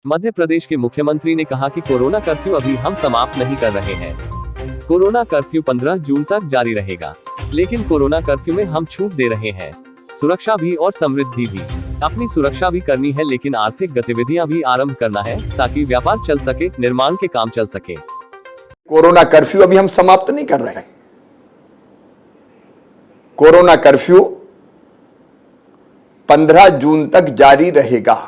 मध्य प्रदेश के मुख्यमंत्री ने कहा कि कोरोना कर्फ्यू अभी हम समाप्त नहीं कर रहे हैं। कोरोना कर्फ्यू 15 जून तक जारी रहेगा, लेकिन कोरोना कर्फ्यू में हम छूट दे रहे हैं। सुरक्षा भी और समृद्धि भी। अपनी सुरक्षा भी करनी है, लेकिन आर्थिक गतिविधियां भी आरंभ करना है ताकि व्यापार चल सके, निर्माण के काम चल सके। कोरोना कर्फ्यू अभी हम समाप्त नहीं कर रहे हैं। कोरोना कर्फ्यू 15 जून तक जारी रहेगा,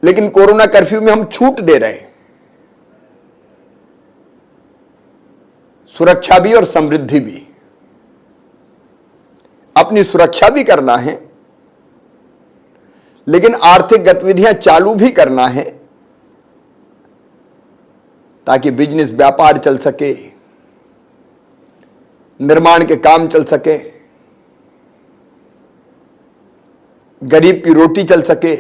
लेकिन कोरोना कर्फ्यू में हम छूट दे रहे हैं। सुरक्षा भी और समृद्धि भी। अपनी सुरक्षा भी करना है, लेकिन आर्थिक गतिविधियां चालू भी करना है ताकि बिजनेस व्यापार चल सके, निर्माण के काम चल सके, गरीब की रोटी चल सके,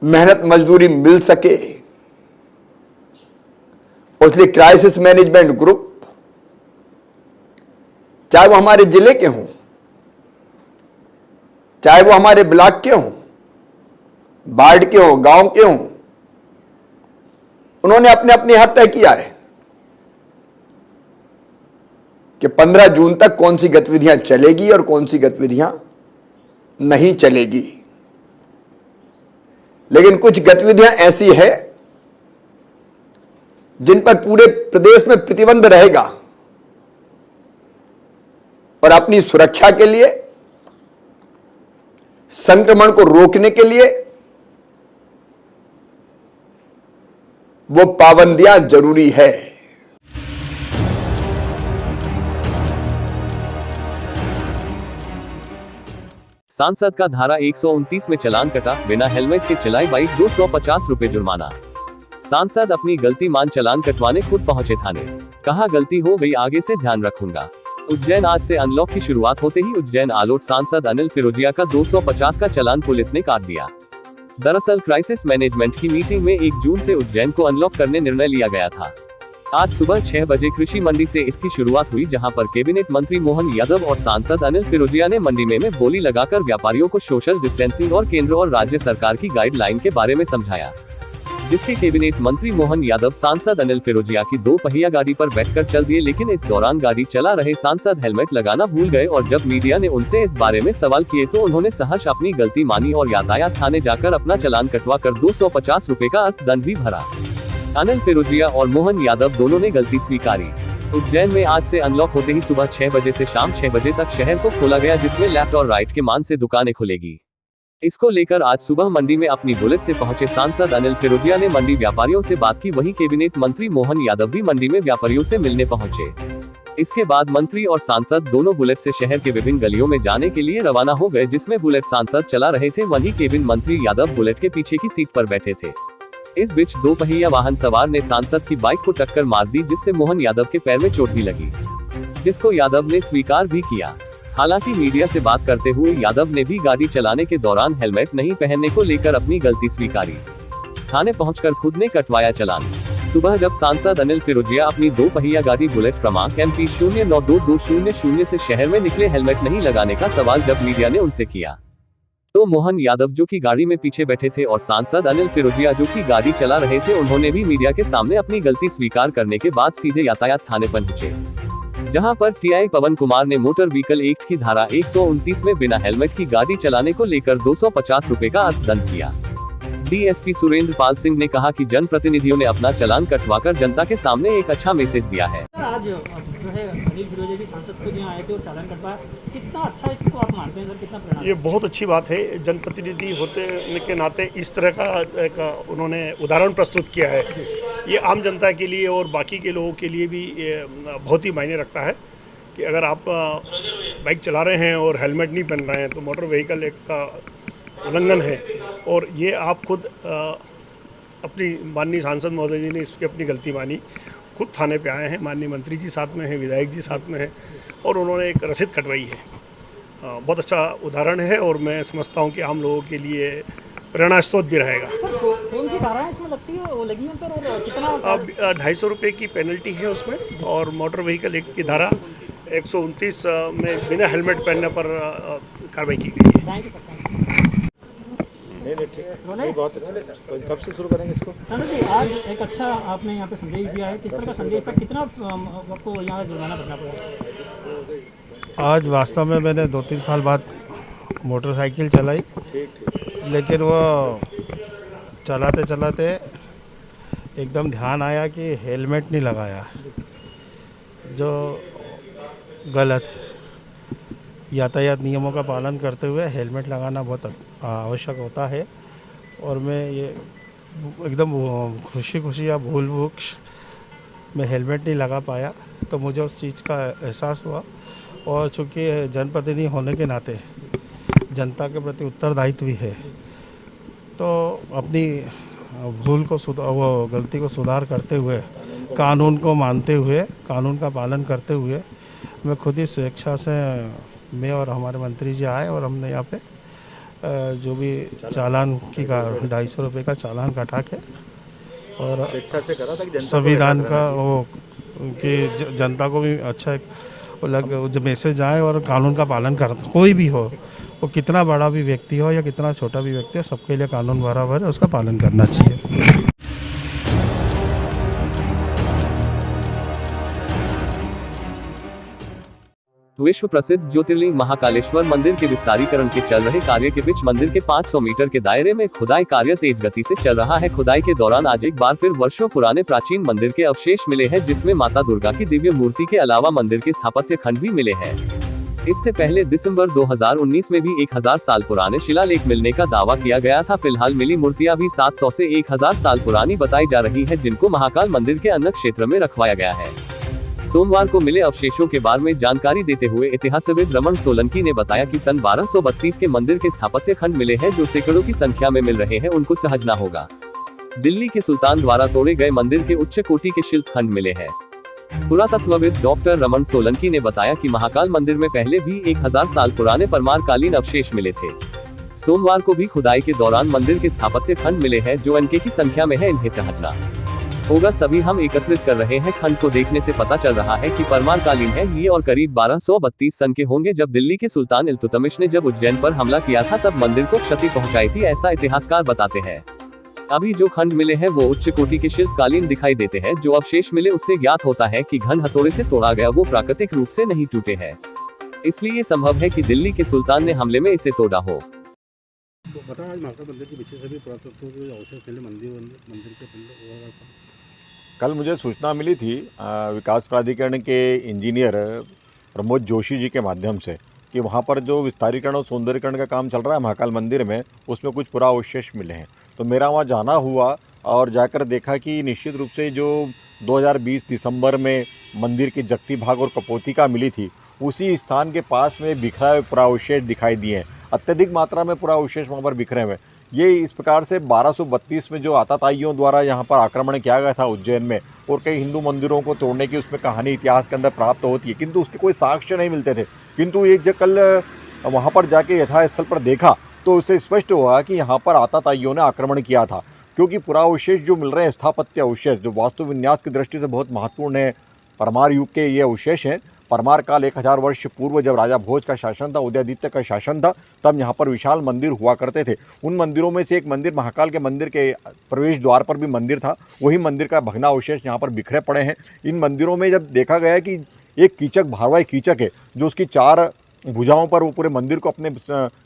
मेहनत मजदूरी मिल सके। इसलिए क्राइसिस मैनेजमेंट ग्रुप, चाहे वो हमारे जिले के हों, चाहे वो हमारे ब्लॉक के हों, वार्ड के हों, गांव के हों, उन्होंने अपने अपने हद तय किया है कि 15 जून तक कौन सी गतिविधियां चलेगी और कौन सी गतिविधियां नहीं चलेगी। लेकिन कुछ गतिविधियां ऐसी है जिन पर पूरे प्रदेश में प्रतिबंध रहेगा, और अपनी सुरक्षा के लिए, संक्रमण को रोकने के लिए वो पाबंदियां जरूरी है। सांसद का धारा 129 में चालान कटा, बिना हेलमेट के चलाई बाइक, 250 रुपए जुर्माना। सांसद अपनी गलती मान चालान कटवाने खुद पहुंचे थाने। कहा गलती हो गई, आगे से ध्यान रखूंगा। उज्जैन। आज से अनलॉक की शुरुआत होते ही उज्जैन आलोट सांसद अनिल फिरोजिया का 250 का चालान पुलिस ने काट दिया। दरअसल क्राइसिस मैनेजमेंट की मीटिंग में 1 जून से उज्जैन को अनलॉक करने निर्णय लिया गया था। आज सुबह 6 बजे कृषि मंडी से इसकी शुरुआत हुई, जहां पर कैबिनेट मंत्री मोहन यादव और सांसद अनिल फिरोजिया ने मंडी में बोली लगाकर व्यापारियों को सोशल डिस्टेंसिंग और केंद्र और राज्य सरकार की गाइडलाइन के बारे में समझाया, जिसके कैबिनेट मंत्री मोहन यादव सांसद अनिल फिरोजिया की 2 पहिया गाड़ी पर बैठकर चल दिए। लेकिन इस दौरान गाड़ी चला रहे सांसद हेलमेट लगाना भूल गए और जब मीडिया ने उनसे इस बारे में सवाल किए तो उन्होंने सहर्ष अपनी गलती मानी और यातायात थाने जाकर अपना चालान कटवा कर 250 रुपए का अर्थदंड भी भरा। अनिल फिरोजिया और मोहन यादव दोनों ने गलती स्वीकारी। उज्जैन में आज से अनलॉक होते ही सुबह 6 बजे से शाम 6 बजे तक शहर को खोला गया, जिसमें लेफ्ट और राइट के मान से दुकानें खुलेगी। इसको लेकर आज सुबह मंडी में अपनी बुलेट से पहुंचे सांसद अनिल फिरोजिया ने मंडी व्यापारियों से बात की। वहीं कैबिनेट मंत्री मोहन यादव भी मंडी में व्यापारियों से मिलने पहुंचे। इसके बाद मंत्री और सांसद दोनों बुलेट से शहर के विभिन्न गलियों में जाने के लिए रवाना हो गए, जिसमें बुलेट सांसद चला रहे थे, वहीं कैबिनेट मंत्री यादव बुलेट के पीछे की सीट पर बैठे थे। इस बीच 2 पहिया वाहन सवार ने सांसद की बाइक को टक्कर मार दी, जिससे मोहन यादव के पैर में चोट भी लगी, जिसको यादव ने स्वीकार भी किया। हालांकि मीडिया से बात करते हुए यादव ने भी गाड़ी चलाने के दौरान हेलमेट नहीं पहनने को लेकर अपनी गलती स्वीकारी। थाने पहुंचकर खुद ने कटवाया चालान। सुबह जब सांसद अनिल फिरोजिया अपनी 2 पहिया गाड़ी बुलेट क्रमांक MP 092200 से शहर में निकले, हेलमेट नहीं लगाने का सवाल जब मीडिया ने उनसे किया, तो मोहन यादव जो कि गाड़ी में पीछे बैठे थे और सांसद अनिल फिरोजिया जो कि गाड़ी चला रहे थे, उन्होंने भी मीडिया के सामने अपनी गलती स्वीकार करने के बाद सीधे यातायात थाने पहुंचे, जहां पर TI पवन कुमार ने मोटर व्हीकल एक्ट की धारा 129 में बिना हेलमेट की गाड़ी चलाने को लेकर 250 रुपए का अर्थदंड किया। DSP सुरेंद्र पाल सिंह ने कहा कि जनप्रतिनिधियों ने अपना चालान कटवाकर जनता के सामने एक अच्छा मैसेज दिया है। आज जो है अनिल फिरोजिया जी सांसद को यहाँ आए थे और चालान कटवाया, कितना अच्छा इसको आप मानते हैं सर, कितना परिणाम? ये बहुत अच्छी बात है। जनप्रतिनिधि होते के नाते इस तरह का एक उन्होंने उदाहरण प्रस्तुत किया है। ये आम जनता के लिए और बाकी के लोगों के लिए भी बहुत ही मायने रखता है कि अगर आप बाइक चला रहे हैं और हेलमेट नहीं पहन रहे हैं तो मोटर व्हीकल एक्ट का उल्लंघन है। और ये आप खुद अपनी माननीय सांसद महोदय जी ने इसकी अपनी गलती मानी, खुद थाने पे आए हैं, माननीय मंत्री जी साथ में हैं, विधायक जी साथ में हैं और उन्होंने एक रसीद कटवाई है। बहुत अच्छा उदाहरण है और मैं समझता हूँ कि आम लोगों के लिए प्रेरणा स्रोत भी रहेगा। सर कौन सी धारा है इसमें लगती है, वो लगी है सर, और कितना? अब 250 रुपये की पेनल्टी है उसमें, और मोटर व्हीकल एक्ट की धारा 129 में बिना हेलमेट पहनने पर कार्रवाई की गई है। Thank you sir. नहीं ठीक नहीं, बहुत अच्छा। तो कब से शुरू करेंगे इसको? सर जी, आज एक अच्छा आपने यहाँ पे संदेश दिया है, किस तरह का संदेश था, कितना आपको यहाँ जुर्माना भरना पड़ा? आज वास्तव में मैंने 2-3 साल बाद मोटरसाइकिल चलाई, लेकिन वो चलाते चलाते एकदम ध्यान आया कि हेलमेट नहीं लगाया, जो गलत। यातायात नियमों का पालन करते हुए हेलमेट लगाना बहुत आवश्यक होता है, और मैं ये एकदम खुशी या भूल-वश मैं हेलमेट नहीं लगा पाया, तो मुझे उस चीज़ का एहसास हुआ। और चूँकि जनप्रतिनिधि होने के नाते जनता के प्रति उत्तरदायित्व भी है, तो अपनी भूल को वो गलती को सुधार करते हुए, कानून को मानते हुए, कानून का पालन करते हुए मैं खुद ही स्वेच्छा से, मैं और हमारे मंत्री जी आए और हमने यहाँ पे जो भी चालान की 250 रुपये का चालान कटा के, और स्वेच्छा से करा था कि जनता को संविधान का वो कि जनता को भी अच्छा एक जो मैसेज आए और कानून का पालन करता, कोई भी हो, वो कितना बड़ा भी व्यक्ति हो या कितना छोटा भी व्यक्ति हो, सबके लिए कानून बराबर है, उसका पालन करना चाहिए। विश्व प्रसिद्ध ज्योतिर्लिंग महाकालेश्वर मंदिर के विस्तारीकरण के चल रहे कार्य के बीच मंदिर के 500 मीटर के दायरे में खुदाई कार्य तेज गति से चल रहा है। खुदाई के दौरान आज एक बार फिर वर्षों पुराने प्राचीन मंदिर के अवशेष मिले हैं, जिसमें माता दुर्गा की दिव्य मूर्ति के अलावा मंदिर के स्थापत्य खंड भी मिले हैं। इससे पहले दिसंबर 2019 में भी 1000 साल पुराने शिलालेख मिलने का दावा किया गया था। फिलहाल मिली मूर्तियां भी 700 से 1000 साल पुरानी बताई जा रही है, जिनको महाकाल मंदिर के अन्य क्षेत्र में रखवाया गया है। सोमवार को मिले अवशेषों के बारे में जानकारी देते हुए इतिहासविद रमन सोलंकी ने बताया कि सन 1232 के मंदिर के स्थापत्य खंड मिले हैं, जो सैकड़ों की संख्या में मिल रहे हैं, उनको सहजना होगा। दिल्ली के सुल्तान द्वारा तोड़े गए मंदिर के उच्च कोटि के शिल्प खंड मिले हैं। पुरातत्वविद डॉक्टर रमन सोलंकी ने बताया कि महाकाल मंदिर में पहले भी 1000 साल पुराने परमारकालीन अवशेष मिले थे। सोमवार को भी खुदाई के दौरान मंदिर के स्थापत्य खंड मिले हैं, जो अनके की संख्या में है, इन्हें सहजना होगा। सभी हम एकत्रित कर रहे हैं। खंड को देखने से पता चल रहा है कि परमारकालीन है ये, और करीब 1232 सन के होंगे। जब दिल्ली के सुल्तान इल्तुतमिश ने जब उज्जैन पर हमला किया था, तब मंदिर को क्षति पहुंचाई थी, ऐसा इतिहासकार बताते हैं। अभी जो खंड मिले हैं वो उच्च कोटि के शिल्पकालीन दिखाई देते हैं। जो अवशेष मिले उससे ज्ञात होता है कि घन हथौड़े से तोड़ा गया, वो प्राकृतिक रूप से नहीं टूटे हैं। इसलिए संभव है कि दिल्ली के सुल्तान ने हमले में इसे तोड़ा हो। तो बता, आज महाकाल मंदिर के पीछे से भी पुरातत्व के अवशेष मिले मंदिर के अंदर। कल मुझे सूचना मिली थी विकास प्राधिकरण के इंजीनियर प्रमोद जोशी जी के माध्यम से कि वहाँ पर जो विस्तारीकरण और सौंदर्यीकरण का काम चल रहा है महाकाल मंदिर में, उसमें कुछ पुराअवशेष मिले हैं। तो मेरा वहाँ जाना हुआ और जाकर देखा कि निश्चित रूप से जो 2020 दिसंबर में मंदिर की जगती भाग और कपोतिका मिली थी, उसी स्थान के पास में बिखरा हुए पुराअवशेष दिखाई दिए हैं। अत्यधिक मात्रा में पुराअवशेष वहाँ पर बिखरे हुए। ये इस प्रकार से 1232 में जो आताताइयों द्वारा यहाँ पर आक्रमण किया गया था उज्जैन में, और कई हिंदू मंदिरों को तोड़ने की उसमें कहानी इतिहास के अंदर प्राप्त होती है, किंतु उसके कोई साक्ष्य नहीं मिलते थे। किंतु एक जब कल वहाँ पर जाके यथास्थल पर देखा तो उससे स्पष्ट हुआ कि यहाँ पर आताताइयों ने आक्रमण किया था, क्योंकि पुराअवशेष जो मिल रहे हैं, स्थापत्य अवशेष जो वास्तु विन्यास की दृष्टि से बहुत महत्वपूर्ण है, परमार युग के ये अवशेष हैं। परमार काल 1000 वर्ष पूर्व जब राजा भोज का शासन था, उदयादित्य का शासन था, तब यहाँ पर विशाल मंदिर हुआ करते थे। उन मंदिरों में से एक मंदिर, महाकाल के मंदिर के प्रवेश द्वार पर भी मंदिर था, वही मंदिर का भग्नावशेष यहाँ पर बिखरे पड़े हैं। इन मंदिरों में जब देखा गया कि एक कीचक भारवाही कीचक है, जो उसकी 4 भुजाओं पर वो पूरे मंदिर को अपने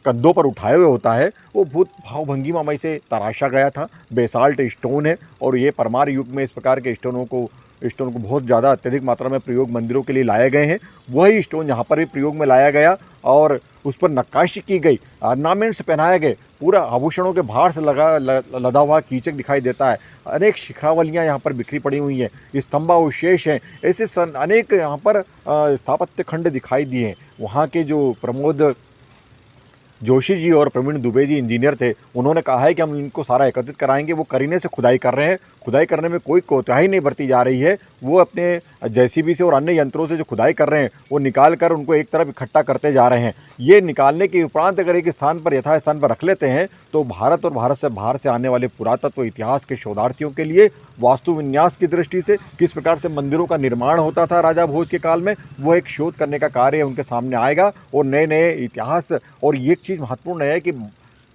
कंधों पर उठाए हुए होता है, वो भूत भावभंगिमामय से तराशा गया था। बेसाल्ट स्टोन है, और ये परमार युग में इस प्रकार के स्टोन को बहुत ज़्यादा अत्यधिक मात्रा में प्रयोग मंदिरों के लिए लाए गए हैं। वही स्टोन यहाँ पर भी प्रयोग में लाया गया और उस पर नक्काशी की गई, ऑर्नामेंट्स पहनाए गए, पूरा आभूषणों के भार से लदा हुआ कीचक दिखाई देता है। अनेक शिखरावलियाँ यहाँ पर बिखरी पड़ी हुई हैं, स्तंभावशेष हैं, ऐसे अनेक यहाँ पर स्थापत्य खंड दिखाई दिए हैं। वहाँ के जो प्रमोद जोशी जी और प्रवीण दुबे जी इंजीनियर थे, उन्होंने कहा है कि हम इनको सारा एकत्रित कराएंगे। वो करीने से खुदाई कर रहे हैं, खुदाई करने में कोई कोताही नहीं बरती जा रही है। वो अपने जेसीबी से और अन्य यंत्रों से जो खुदाई कर रहे हैं वो निकाल कर उनको एक तरफ इकट्ठा करते जा रहे हैं। ये निकालने के उपरांत अगर एक स्थान पर यथा स्थान पर रख लेते हैं तो भारत और भारत से बाहर से आने वाले पुरातत्व इतिहास के शोधार्थियों के लिए वास्तु विन्यास की दृष्टि से किस प्रकार से मंदिरों का निर्माण होता था राजा भोज के काल में, वो एक शोध करने का कार्य उनके सामने आएगा। और नए नए इतिहास, और ये एक चीज़ महत्वपूर्ण है कि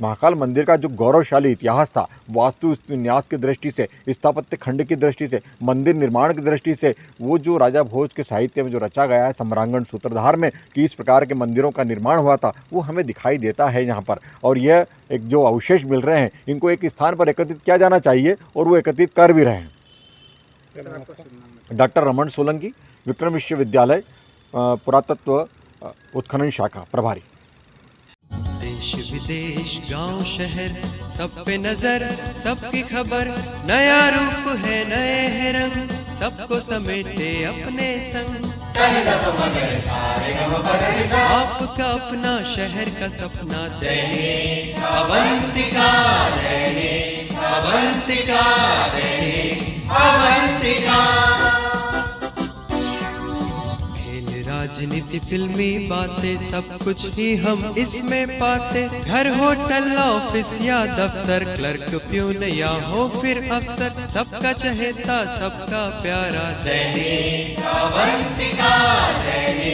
महाकाल मंदिर का जो गौरवशाली इतिहास था वास्तु विन्यास की दृष्टि से, स्थापत्य खंड की दृष्टि से, मंदिर निर्माण की दृष्टि से, वो जो राजा भोज के साहित्य में जो रचा गया है सम्रांगण सूत्रधार में कि इस प्रकार के मंदिरों का निर्माण हुआ था, वो हमें दिखाई देता है यहाँ पर। और यह एक जो अवशेष मिल रहे हैं इनको एक स्थान पर एकत्रित किया जाना चाहिए और वो एकत्रित कर भी रहे हैं। डॉक्टर रमन सोलंकी, विक्रम विश्वविद्यालय पुरातत्व उत्खनन शाखा प्रभारी। देश विदेश गांव शहर सब पे नजर, सबकी खबर, नया रूप है नए है रंग, सबको समेटे अपने संग। आपका अपना शहर का सपना दैनिक अवंतिका, दैनिक अवंतिका, दैनिक अवंतिका। राजनीति फिल्मी बातें सब कुछ ही हम इसमें पाते, घर होटल ऑफिस या दफ्तर, क्लर्क प्यून या हो फिर अफसर, सबका चहेता सबका प्यारा दैनिक अवंतिका, दैनिक